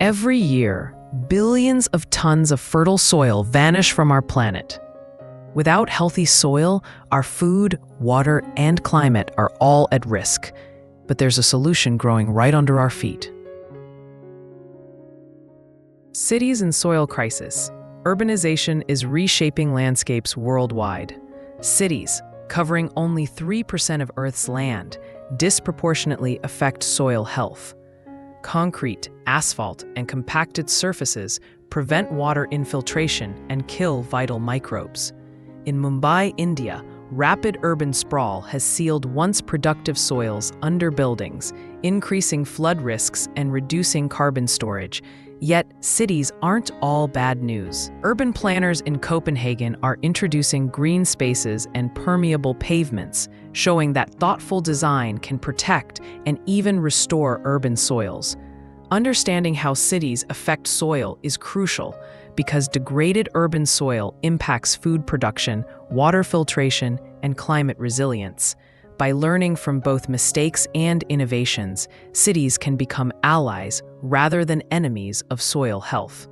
Every year, billions of tons of fertile soil vanish from our planet. Without healthy soil, our food, water, and climate are all at risk. But there's a solution growing right under our feet. Cities in soil crisis. Urbanization is reshaping landscapes worldwide. Cities, covering only 3% of Earth's land, disproportionately affect soil health. Concrete, asphalt, and compacted surfaces prevent water infiltration and kill vital microbes. In Mumbai, India, rapid urban sprawl has sealed once productive soils under buildings, increasing flood risks and reducing carbon storage. Yet, cities aren't all bad news. Urban planners in Copenhagen are introducing green spaces and permeable pavements, showing that thoughtful design can protect and even restore urban soils. Understanding how cities affect soil is crucial because degraded urban soil impacts food production, water filtration, and climate resilience. By learning from both mistakes and innovations, cities can become allies rather than enemies of soil health.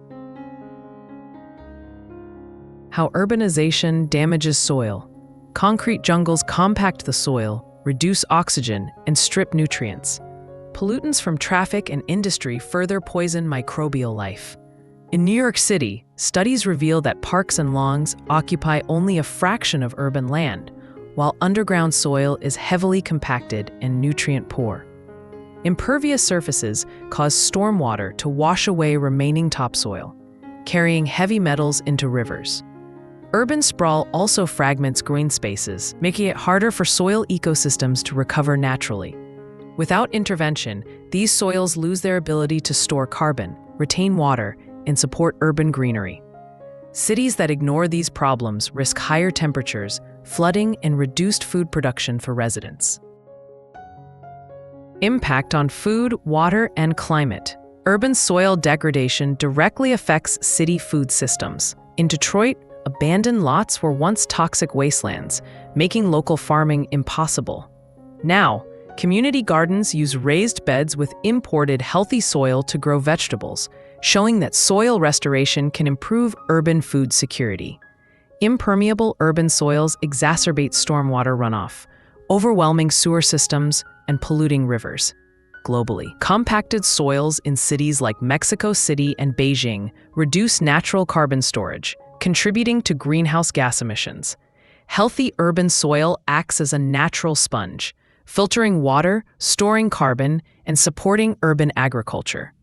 How urbanization damages soil. Concrete jungles compact the soil, reduce oxygen, and strip nutrients. Pollutants from traffic and industry further poison microbial life. In New York City, studies reveal that parks and lawns occupy only a fraction of urban land, while underground soil is heavily compacted and nutrient-poor. Impervious surfaces cause stormwater to wash away remaining topsoil, carrying heavy metals into rivers. Urban sprawl also fragments green spaces, making it harder for soil ecosystems to recover naturally. Without intervention, these soils lose their ability to store carbon, retain water, and support urban greenery. Cities that ignore these problems risk higher temperatures, flooding, and reduced food production for residents. Impact on food, water, and climate. Urban soil degradation directly affects city food systems. In Detroit, abandoned lots were once toxic wastelands, making local farming impossible. Now, community gardens use raised beds with imported healthy soil to grow vegetables, showing that soil restoration can improve urban food security. Impermeable urban soils exacerbate stormwater runoff, overwhelming sewer systems and polluting rivers. Globally, compacted soils in cities like Mexico City and Beijing reduce natural carbon storage, contributing to greenhouse gas emissions. Healthy urban soil acts as a natural sponge, filtering water, storing carbon, and supporting urban agriculture.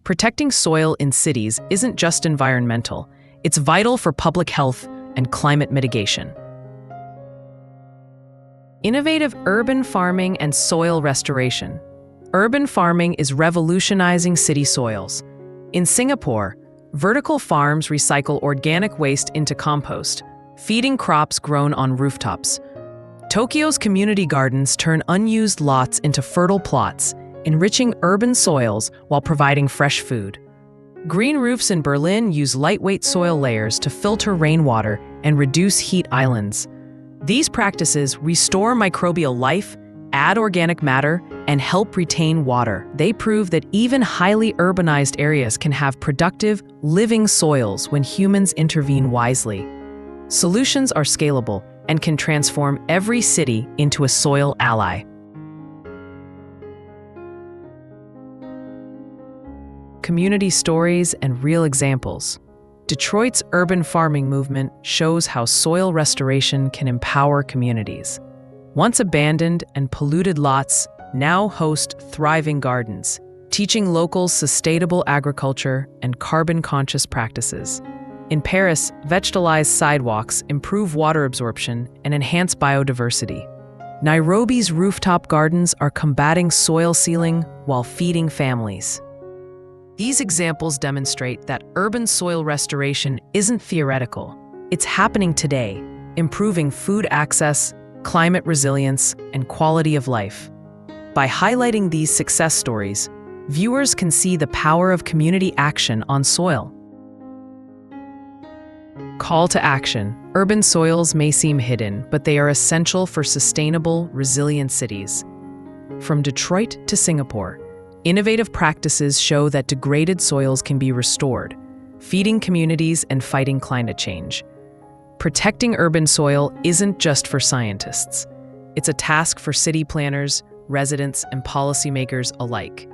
Protecting soil in cities isn't just environmental, it's vital for public health and climate mitigation. Innovative urban farming and soil restoration. Urban farming is revolutionizing city soils. In Singapore, vertical farms recycle organic waste into compost, feeding crops grown on rooftops. Tokyo's community gardens turn unused lots into fertile plots, enriching urban soils while providing fresh food. Green roofs in Berlin use lightweight soil layers to filter rainwater and reduce heat islands. These practices restore microbial life, add organic matter, and help retain water. They prove that even highly urbanized areas can have productive, living soils when humans intervene wisely. Solutions are scalable and can transform every city into a soil ally. Community stories and real examples. Detroit's urban farming movement shows how soil restoration can empower communities. Once abandoned and polluted lots now host thriving gardens, teaching locals sustainable agriculture and carbon-conscious practices. In Paris, vegetalized sidewalks improve water absorption and enhance biodiversity. Nairobi's rooftop gardens are combating soil sealing while feeding families. These examples demonstrate that urban soil restoration isn't theoretical. It's happening today, improving food access, climate resilience, and quality of life. By highlighting these success stories, viewers can see the power of community action on soil. Call to action. Urban soils may seem hidden, but they are essential for sustainable, resilient cities. From Detroit to Singapore, Innovative practices show that degraded soils can be restored, feeding communities and fighting climate change. Protecting urban soil isn't just for scientists. It's a task for city planners, residents, and policymakers alike.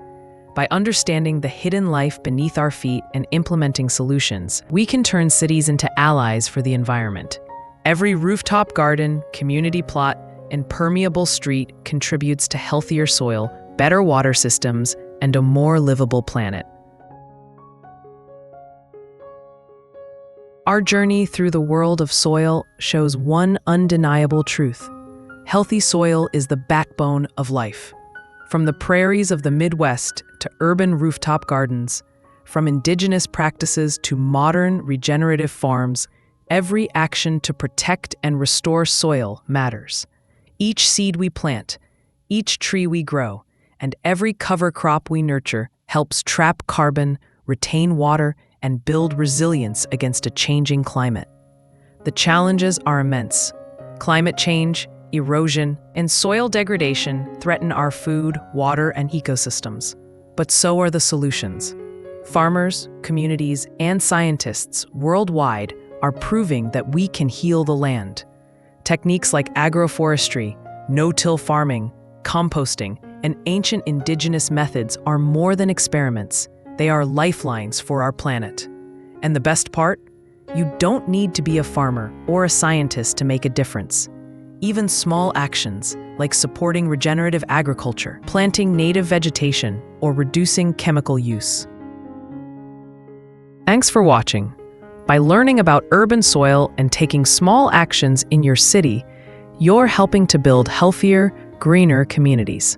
By understanding the hidden life beneath our feet and implementing solutions, we can turn cities into allies for the environment. Every rooftop garden, community plot, and permeable street contributes to healthier soil, better water systems, and a more livable planet. Our journey through the world of soil shows one undeniable truth. Healthy soil is the backbone of life. From the prairies of the Midwest to urban rooftop gardens, from indigenous practices to modern regenerative farms, every action to protect and restore soil matters. Each seed we plant, each tree we grow, and every cover crop we nurture helps trap carbon, retain water, and build resilience against a changing climate. The challenges are immense. Climate change, erosion, and soil degradation threaten our food, water, and ecosystems. But so are the solutions. Farmers, communities, and scientists worldwide are proving that we can heal the land. Techniques like agroforestry, no-till farming, composting, and ancient indigenous methods are more than experiments. They are lifelines for our planet. And the best part? You don't need to be a farmer or a scientist to make a difference. Even small actions, like supporting regenerative agriculture, planting native vegetation, or reducing chemical use. Thanks for watching. By learning about urban soil and taking small actions in your city, you're helping to build healthier, greener communities.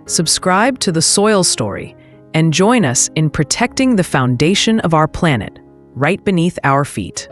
Subscribe to The Soil Story and join us in protecting the foundation of our planet, right beneath our feet.